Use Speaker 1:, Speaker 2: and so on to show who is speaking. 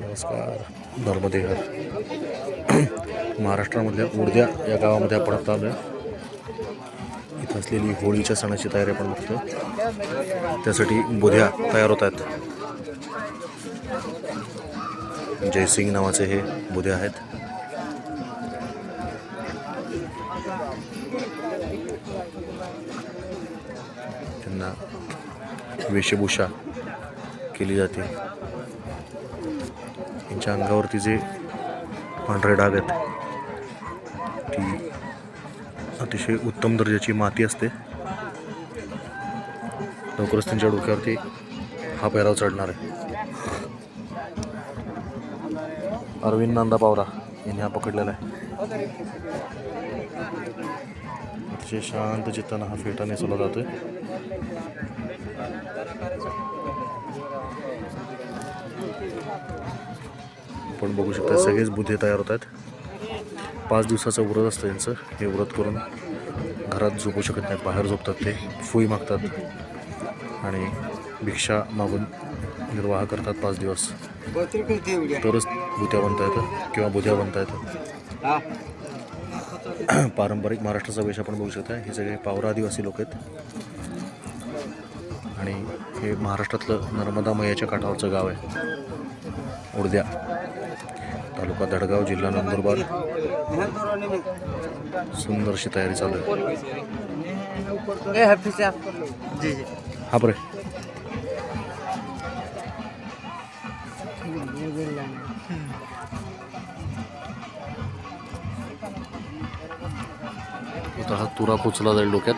Speaker 1: नमस्कार. नर्मदेहर महाराष्ट्रामधल्या उडद्या या गावामध्ये आपण आता आलो. इथं असलेली होळीच्या सणाची तयारी आपण बघतो. त्यासाठी बुध्या तयार होत आहेत. जयसिंग नावाचे हे बुध्या आहेत. त्यांना वेशभूषा केली जाते. त्यांच्या अंगावरती जे पांढरे डाग आहेत ती अतिशय उत्तम दर्जाची माती असते. लवकरच त्यांच्या डोक्यावरती हा पेहराव चढणार आहे. अरविंद नांदा पावरा यांनी हा पकडलेला आहे. अतिशय शांत चित्तानं हा फेटा नेसवला जातोय. आपण बघू शकता सगळेच बुधे तयार होत आहेत. 5 दिवसाचं व्रत असतं यांचं. हे व्रत करून घरात झोपू शकत नाहीत, बाहेर झोपतात. ते फुई मागतात आणि भिक्षा मागून निर्वाह करतात 5 दिवस. तरच बुध्या बनता येतं किंवा बुध्या बनता येतं. पारंपरिक महाराष्ट्राचा वेश आपण बघू शकता. हे सगळे पावरा आदिवासी लोक आहेत आणि हे महाराष्ट्रातलं नर्मदा मैयाच्या काठावरचं गाव आहे उडद्या. तालुका धडगाव, जिल्हा नंदुरबार. सुंदरशी तयारी चालू आहे. हा बरे आता हा तुरा पोचला जाईल डोक्यात.